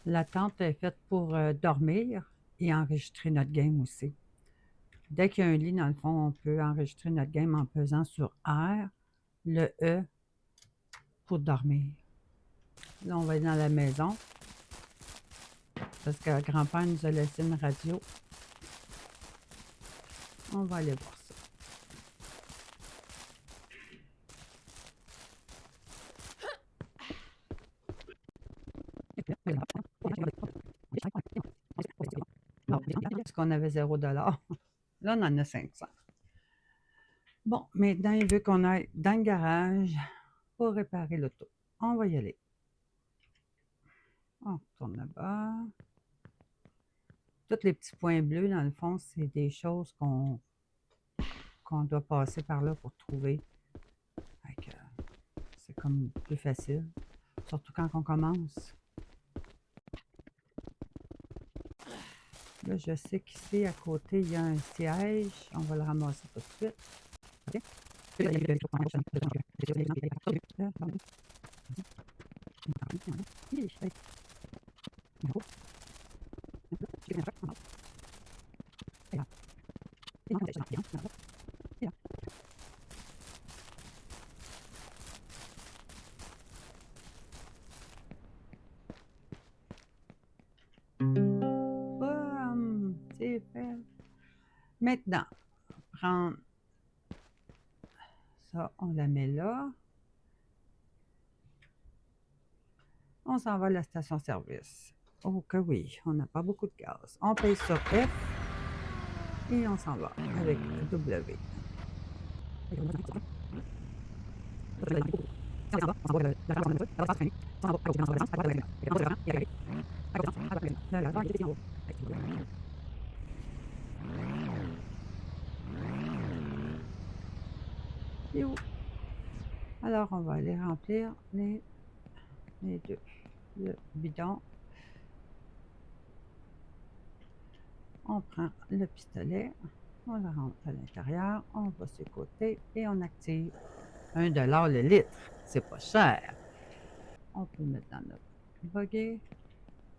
La tente est faite pour dormir et enregistrer notre game aussi. Dès qu'il y a un lit, dans le fond, on peut enregistrer notre game en pesant sur R, le E pour dormir. Là, on va aller dans la maison parce que grand-père nous a laissé une radio. On va aller voir ça. Parce qu'on avait 0 $. Là, on en a 500. Bon, maintenant, il veut qu'on aille dans le garage pour réparer l'auto. On va y aller. On retourne là-bas. Tous les petits points bleus, dans le fond, c'est des choses qu'on doit passer par là pour trouver. C'est comme plus facile, surtout quand on commence. Là, je sais qu'ici, à côté, il y a un siège. On va le ramasser tout de suite. OK. C'est fait. Maintenant, prendre ça, on la met là. On s'en va à la station-service. Oh que oui, on n'a pas beaucoup de gaz. On paye sur F et on s'en va avec W. Et où? Alors, on va aller remplir les deux. Le bidon. On prend le pistolet, on le rentre à l'intérieur, on va sur le côté et on active 1 $ le litre. C'est pas cher. On peut le mettre dans notre buggy.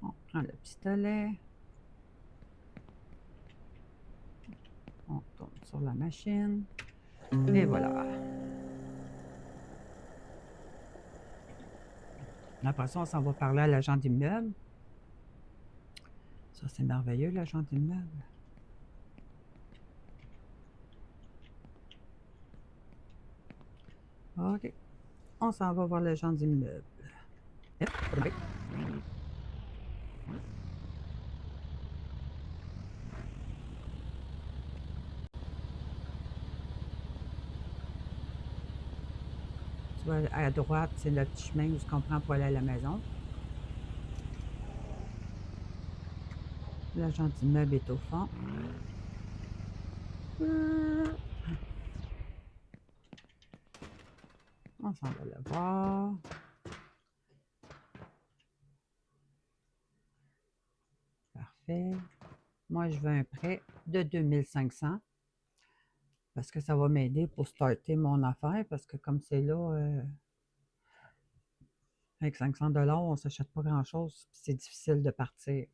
On prend le pistolet. On tourne sur la machine. Et voilà. Après ça, on s'en va parler à l'agent d'immeuble. Ça, c'est merveilleux, l'agent d'immeuble. OK. On s'en va voir l'agent d'immeuble. Tu vois, à droite, c'est le petit chemin où on prend pour aller à la maison. L'agent d'immeuble est au fond. On s'en va le voir. Parfait. Moi, je veux un prêt de 2500 parce que ça va m'aider pour starter mon affaire parce que comme c'est là, avec 500 $, on ne s'achète pas grand-chose. C'est difficile de partir.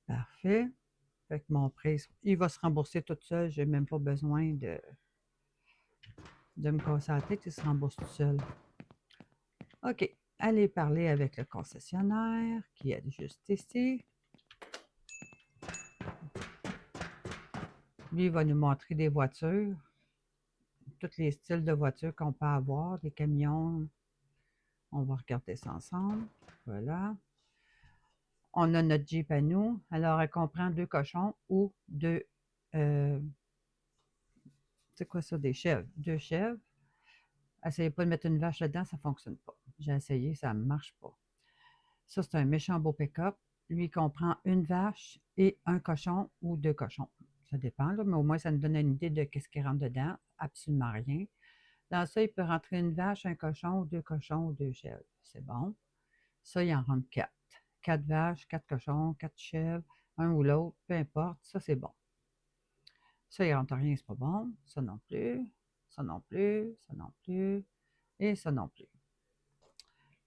Parfait. Fait que mon prêt, il va se rembourser tout seul. Je n'ai même pas besoin de me casser la tête. Il se rembourse tout seul. OK. Allez parler avec le concessionnaire qui est juste ici. Lui, il va nous montrer des voitures, tous les styles de voitures qu'on peut avoir, des camions. On va regarder ça ensemble. Voilà. On a notre Jeep à nous. Alors, elle comprend 2 cochons ou 2 C'est quoi ça, des chèvres? 2 chèvres. Essayez pas de mettre une vache là-dedans, ça fonctionne pas. J'ai essayé, ça ne marche pas. Ça, c'est un méchant beau pick-up. Lui, il comprend une vache et un cochon ou 2 cochons. Ça dépend, là, mais au moins, ça nous donne une idée de ce qui rentre dedans. Absolument rien. Dans ça, il peut rentrer une vache, un cochon ou 2 chèvres. C'est bon. Ça, il en rentre 4. 4 vaches, 4 cochons, 4 chèvres, un ou l'autre, peu importe. Ça, c'est bon. Ça, il rentre rien, c'est pas bon. Ça non plus. Ça non plus. Ça non plus. Et ça non plus.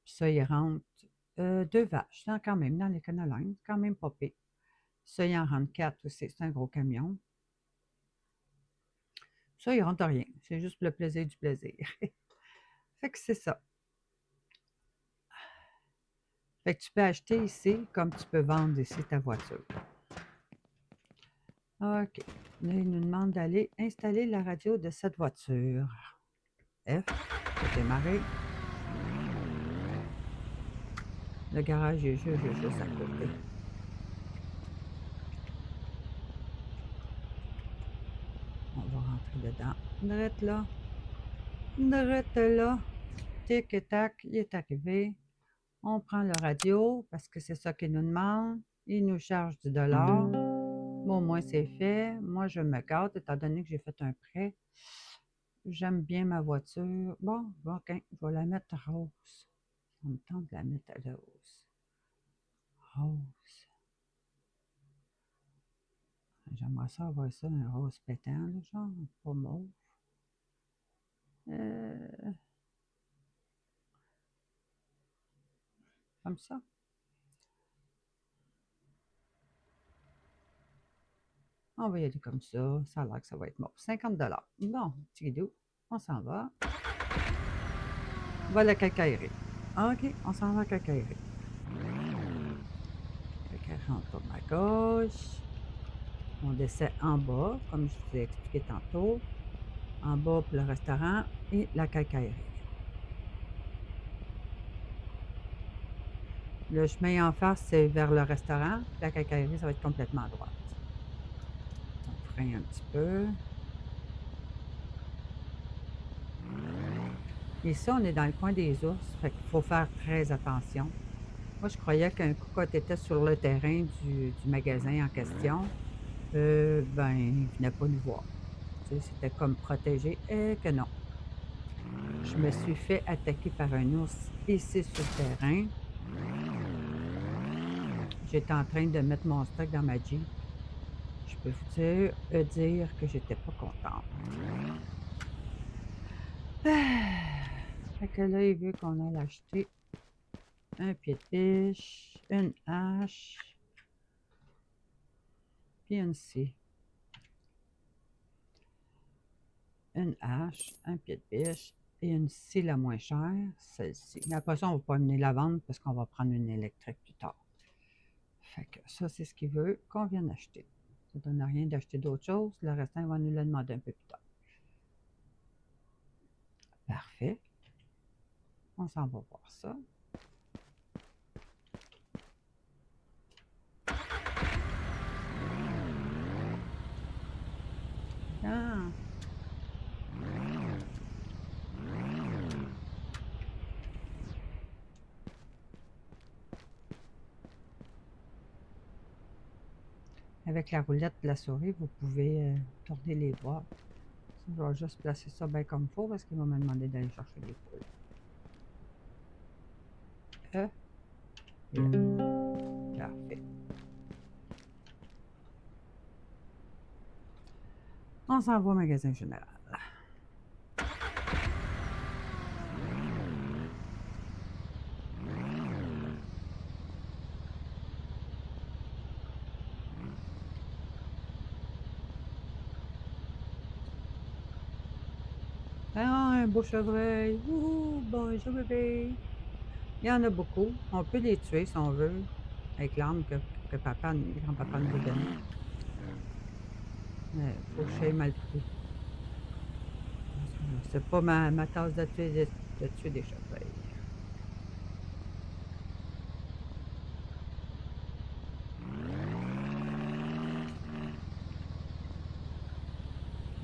Puis ça, il rentre 2 vaches. Quand même, dans les canalines, quand même pas pire. Ça, il en rentre 4 aussi. C'est un gros camion. Ça, il rentre rien. C'est juste le plaisir du plaisir. Fait que c'est ça. Fait que tu peux acheter ici comme tu peux vendre ici ta voiture. OK. Là, il nous demande d'aller installer la radio de cette voiture. F, pour démarrer. Le garage est juste à côté. On va rentrer dedans. Drette là. Drette là. Tic et tac, il est arrivé. On prend le radio parce que c'est ça qu'il nous demande. Il nous charge du dollar. Bon, au moins c'est fait. Moi, je me gâte étant donné que j'ai fait un prêt. J'aime bien ma voiture. Bon, OK, je vais la mettre rose. On me tente de la mettre à rose. Rose. J'aimerais ça avoir ça, un rose pétant, là, genre, pas mauve. Comme ça. On va y aller comme ça. Ça a l'air que ça va être mauve. 50$. Bon, petit guidou, on s'en va. On va à la quincaillerie. OK, on s'en va à la quincaillerie. On tourne à gauche. On descend en bas, comme je vous ai expliqué tantôt. En bas pour le restaurant et la quincaillerie. Le chemin en face, c'est vers le restaurant. La quincaillerie, ça va être complètement à droite. On freine un petit peu. Ici, on est dans le coin des ours, fait qu'il faut faire très attention. Moi, je croyais qu'un coup, quand tu étais sur le terrain du magasin en question, ben, il venait pas nous voir. Tu sais, c'était comme protégé, et que non. Je me suis fait attaquer par un ours ici sur le terrain. J'étais en train de mettre mon stock dans ma Jeep. Je peux vous dire que j'étais pas contente. Fait que là, il veut qu'on aille acheter un pied de biche, une hache, puis une scie. Une hache, un pied de biche et une scie la moins chère, celle-ci. Mais après ça, on ne va pas amener la vendre parce qu'on va prendre une électrique plus tard. Fait que ça, c'est ce qu'il veut qu'on vienne acheter. Ça ne donne rien d'acheter d'autres choses. Le restant, il va nous le demander un peu plus tard. Parfait. On s'en va voir ça. Ah. Avec la roulette de la souris, vous pouvez tourner les bras. Je vais juste placer ça bien comme il faut parce qu'il va me demander d'aller chercher les poules. Parfait. On s'en va au magasin général. Ah, un beau chevreuil. Ouh, bonjour bébé. Il y en a beaucoup. On peut les tuer si on veut, avec l'arme que grand-papa nous a donnée. Mais faut que j'aille mal pris. C'est pas ma tasse de tuer des chevreuils.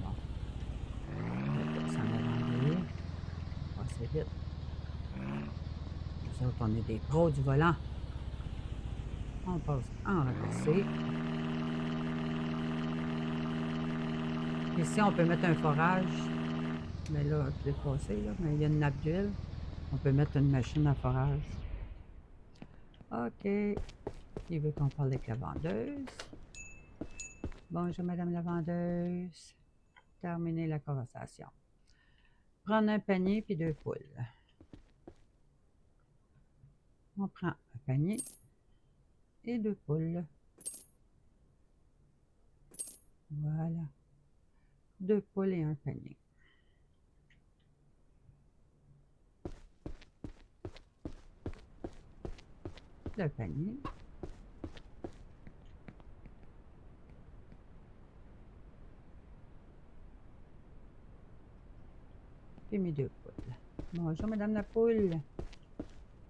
Bon. vite. Nous autres, on est des pros du volant. On passe en reversé. Ici, on peut mettre un forage. Mais là, je l'ai passé, là, mais il y a une nappe d'huile. On peut mettre une machine à forage. OK. Il veut qu'on parle avec la vendeuse. Bonjour, madame la vendeuse. Terminer la conversation. Prendre un panier puis 2 poules. On prend un panier et 2 poules. Voilà. 2 poules et un panier. Le panier. Puis mes 2 poules. Bonjour, madame la poule.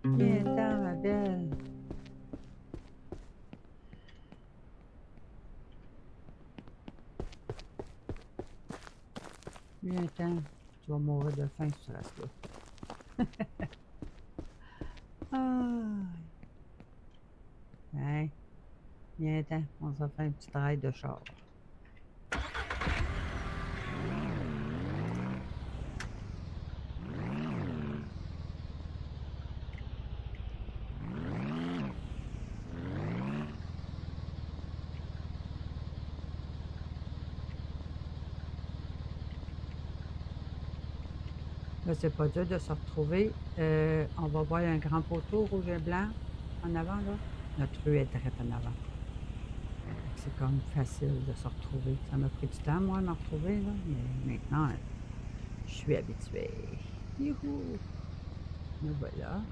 Viens-t'en, ma belle. Viens-t'en. Tu vas mourir de faim si tu restes là. Ah. Hein? Viens-t'en. On va faire un petit travail de char. Là, c'est pas dur de se retrouver. On va voir un grand poteau rouge et blanc en avant, là. Notre rue est direct en avant. C'est comme facile de se retrouver. Ça m'a pris du temps, moi, de me retrouver, là. Mais maintenant, je suis habituée. Youhou! Nous voilà.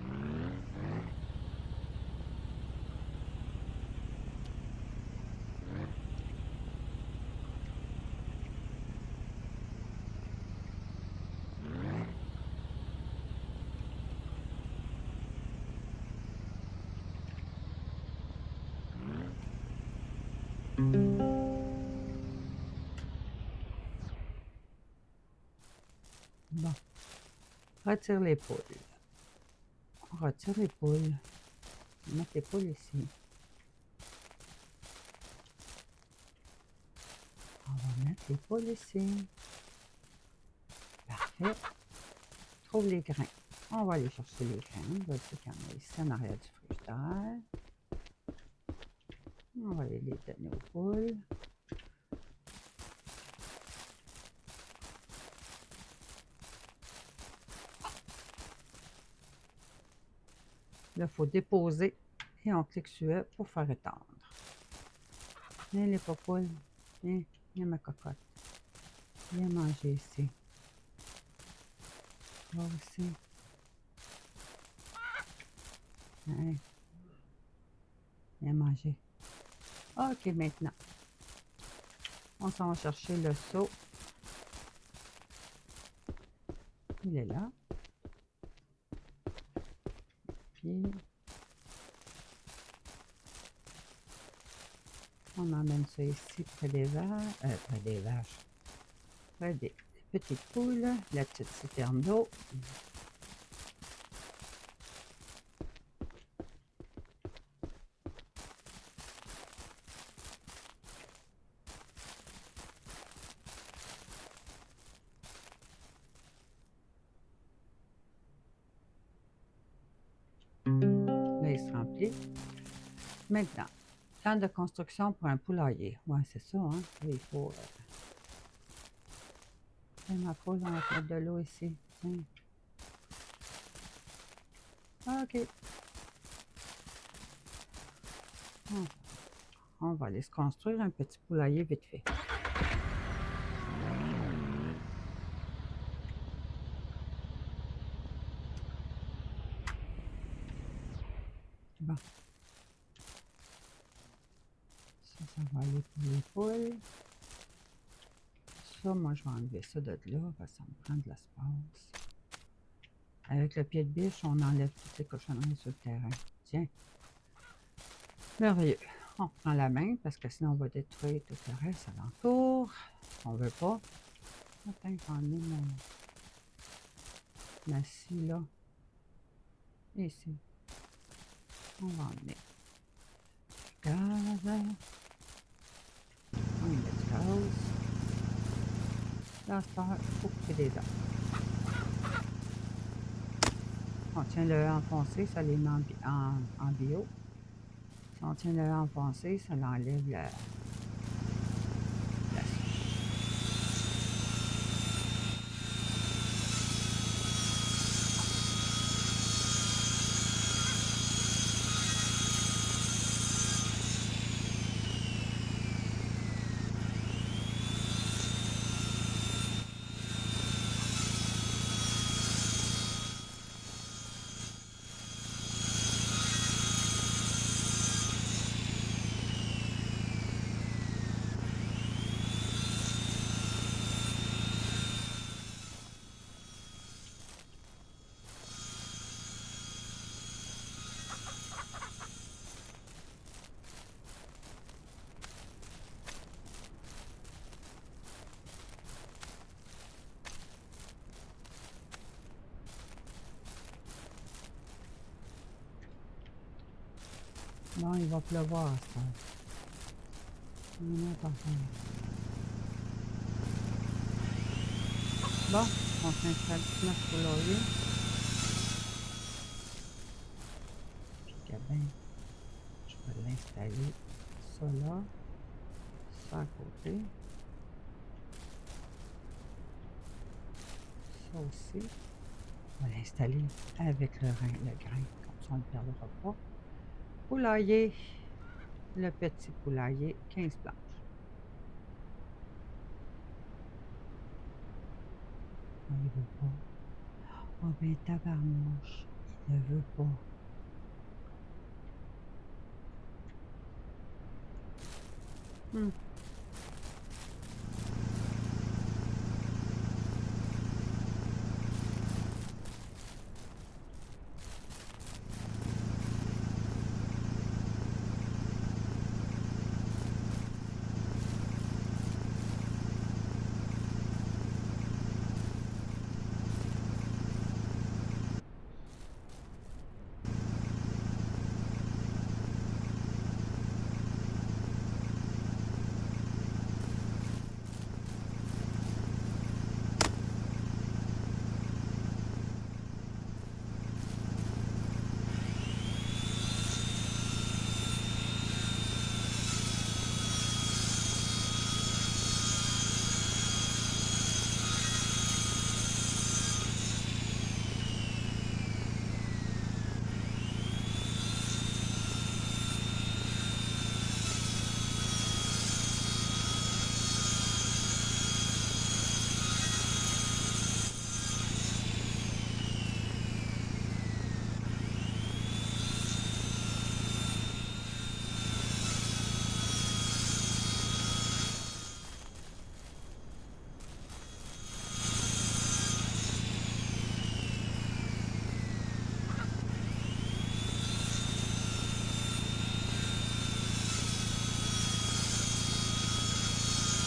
Bon. Retire les poules. On retire les poules. On va mettre les poules ici. On va mettre les poules ici. Parfait. Trouve les grains. On va aller chercher les grains. Voici qu'il y en a ici en arrière du frigidaire. On va aller les donner aux poules. Là, il faut déposer et on clique sur E pour faire étendre. Viens les popoules. Viens, viens ma cocotte. Viens manger ici. Toi aussi. Hein? Viens manger. OK, maintenant. On s'en va chercher le seau. Il est là. Puis, on emmène ça ici près des vaches. Près des vaches. Près des petites poules. La petite citerne d'eau. Là, il se remplit. Maintenant, plan de construction pour un poulailler. Ouais, c'est ça, hein? Il faut... ma poule, on va mettre de l'eau ici. Tiens. OK. On va aller se construire un petit poulailler vite fait. Bon. Ça va aller pour les poules. Ça, moi, je vais enlever ça de là, parce que ça me prend de l'espace. Avec le pied de biche, on enlève toutes ces cochonneries sur le terrain. Tiens. Merveilleux. On prend la main, parce que sinon, on va détruire tout le reste alentour. On veut pas. Attends, j'en ai mon... Massy, là. Ici. On va en mettre. Gaz. On met du gaz. Là, ça, il faut couper des dents. On tient le enfoncé, ça les met en bio. Si on tient le enfoncé, ça l'enlève la Bon, il va pleuvoir, ça. Bon, on s'installe notre poulailler. Puis que ben, je vais l'installer ça là, ça à côté. Ça aussi. On va l'installer avec le grain, comme ça on ne le perdra pas. Poulailler, le petit poulailler, 15 planches. Oh, il veut pas. Oh ben tabarnouche, il ne veut pas.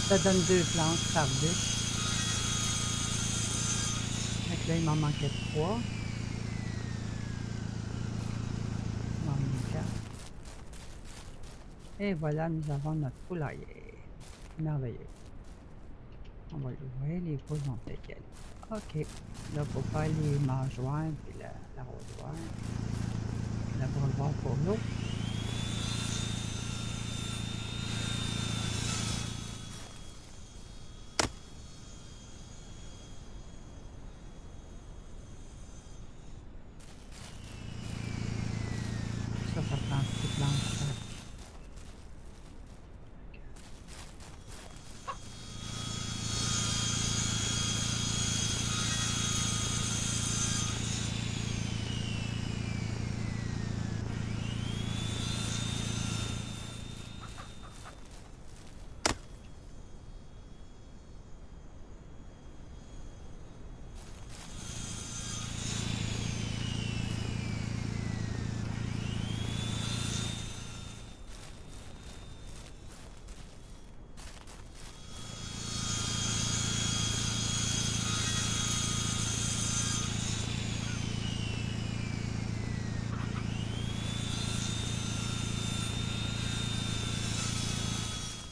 Ça donne 2 planches par bûche. Donc là, il m'en manquait 3. Il m'en manque 4. Et voilà, nous avons notre poulailler. Merveilleux. On va l'ouvrir, les poules vont peut-être y aller. OK. Là, il faut faire les mangeoires puis l'arrosoir. L'abreuvoir pour l'eau. Ça prend 6 planches.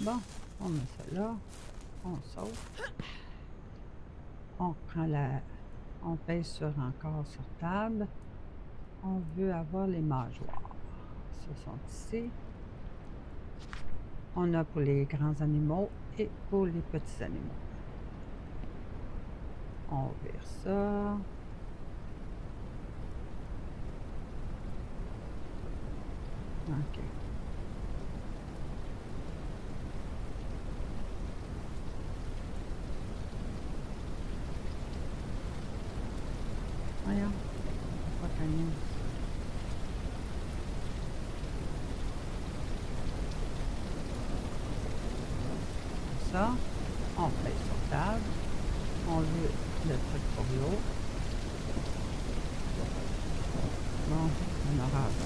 Bon, on met ça là. On saute. On prend la... On pèse sur encore sur table. On veut avoir les mâchoires. Ce sont ici. On a pour les grands animaux et pour les petits animaux. On vire ça. OK. Voyons. Pas gagné. Ça. On pèse sur table. On veut le truc pour l'eau. Bon, on aura ça.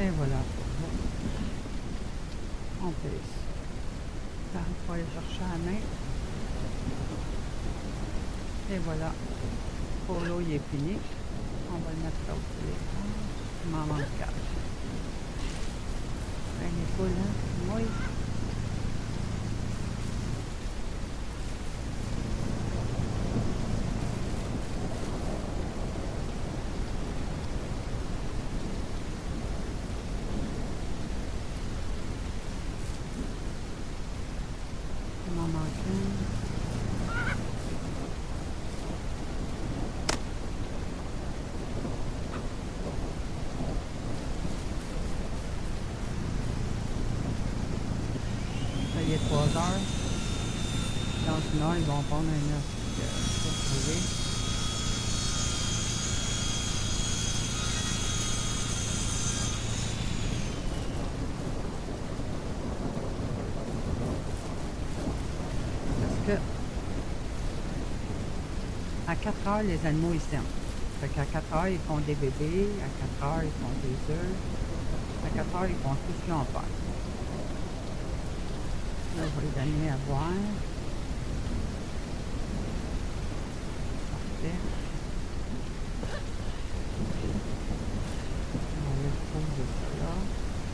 Et voilà pour l'eau. On pèse. Là, il faut aller chercher à la main. Et voilà. Pour l'eau, il est fini. On va le mettre là au téléphone. Il m'en manque 4. Ben, les poules, hein? Oui. Il m'en manque une. Là, il est 3 heures. Dans une heure, ils vont prendre un œuf pour trouver. Parce que à 4 heures, les animaux, ils s'aiment. Fait qu'à 4 heures, ils font des bébés. À 4 heures, ils font des œufs. À 4 heures, ils font tout ce qu'ils ont à faire. Là, je vais les donner à boire. Parfait. On va les poser ça là.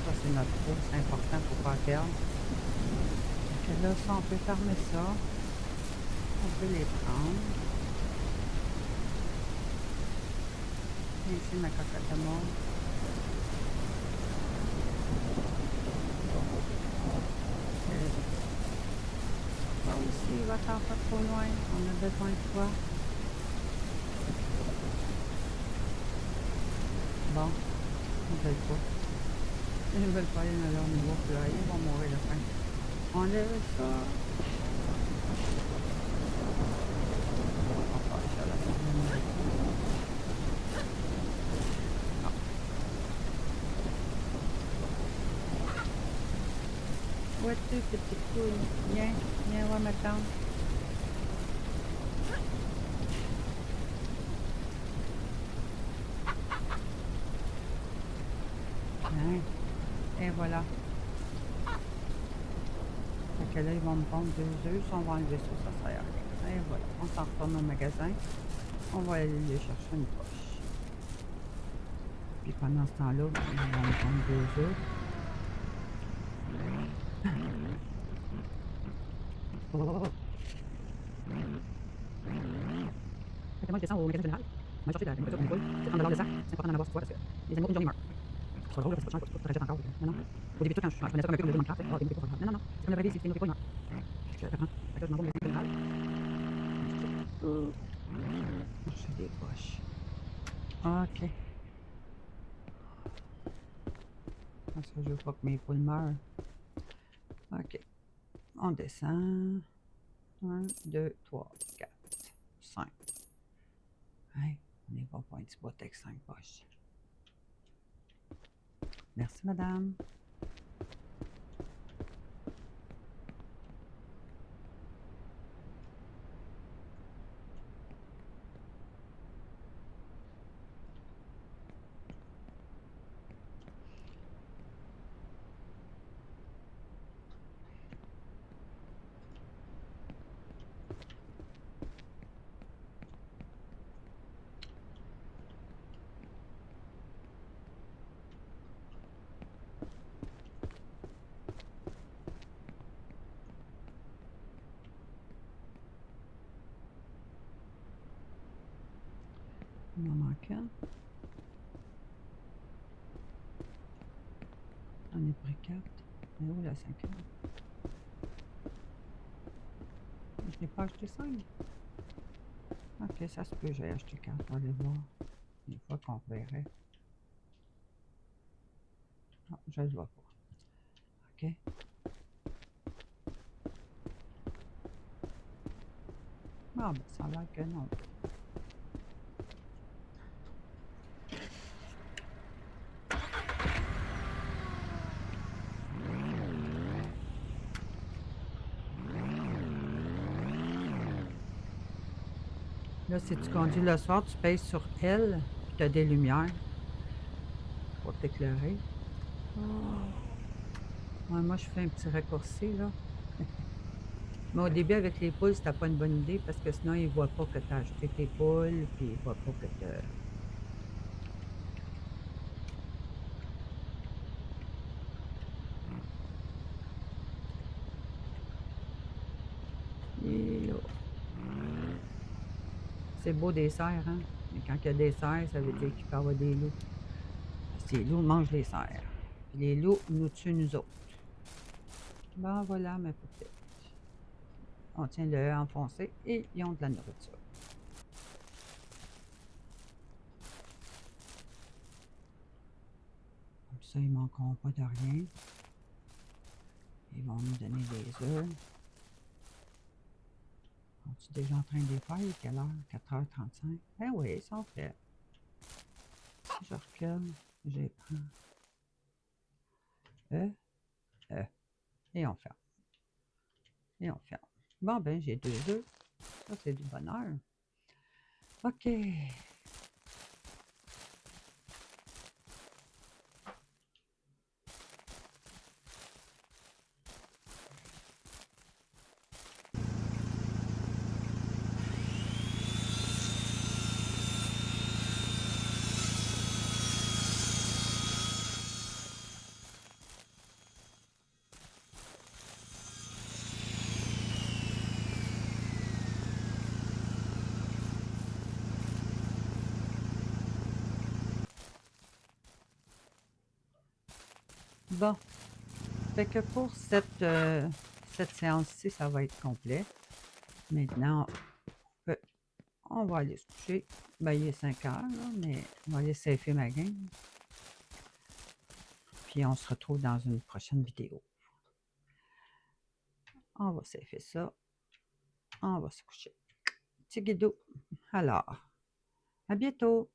Ça, c'est notre eau. C'est important pour ne pas perdre. Donc là, ça, on peut fermer ça. On peut les prendre. Et ici, ma cocotte de mort. Là aussi, il va faire pas trop loin. On a besoin de quoi? Bon, ils veulent pas. Ils veulent pas aller dans leur nouveau poulailler. Ils vont mourir de faim. On lève ça. On va faire ça là. Où es-tu, petite poule? Viens, viens voir ma tante. Hein? Et voilà. Fait que là, ils vont me prendre 2 œufs. Si on va enlever ça, ça sert à rien. Et voilà. On s'en retourne au magasin. On va aller les chercher une poche. Puis pendant ce temps-là, ils vont me prendre 2 œufs. Fait que moi, je descends au magasin général. On va chercher de la nourriture pour une poule. C'est 30 $ le sac. C'est important d'en avoir pour toi parce que les animaux, une journée meurent. C'est pas drôle, parce que c'est pas cher, tu rachètes encore. Non, non. Au début, tout quand je prenais ça comme un peu comme le jeu Minecraft. Ah, des nourritures, non, non, non. C'est comme la vraie vie, si tu nourris pas, ils meurent. Je comprends. Fait que là, je m'en vais au magasin général. Chercher des poches. Ok. Parce que je veux pas que mes poules meurent. Ok. On descend. 1, 2, 3, 4, 5. Hey, on n'est pas pour un petit bout avec 5 poches. Merci, madame. manque un. On est pris 4. Mais où la 5e? Je n'ai pas acheté 5. Ok, ça se peut, j'ai acheté 4. On va aller voir. Une fois qu'on verrait. Non, je ne le vois pas. Ok. Ah, ben ça a l'air que non. Là, si tu conduis le soir, tu pèses sur L, puis tu as des lumières pour t'éclairer. Ouais, moi, je fais un petit raccourci, là. Mais au début, avec les poules, c'était pas une bonne idée parce que sinon, ils voient pas que tu as acheté tes poules, puis ils voient pas que tu C'est beau des cerfs, hein? Mais quand il y a des cerfs, ça veut dire qu'il peut y avoir des loups. Parce que les loups mangent les cerfs. Puis les loups nous tuent, nous autres. Ben voilà, ma petite. On tient le E enfoncé et ils ont de la nourriture. Comme ça, ils ne manqueront pas de rien. Ils vont nous donner des œufs. Sont-ils déjà en train de les faire? Quelle heure? 4h35? Ben oui, ils sont faits. Si je recule, je les prends. E, E. Et on ferme. Et on ferme. Bon, ben, j'ai 2 œufs. Ça, c'est du bonheur. OK. Bon. Fait que pour cette séance-ci, ça va être complet. Maintenant, on va aller se coucher. Ben, il est 5 heures, là, mais on va aller safer ma game. Puis on se retrouve dans une prochaine vidéo. On va safer ça. On va se coucher. Petit guidou. Alors, à bientôt.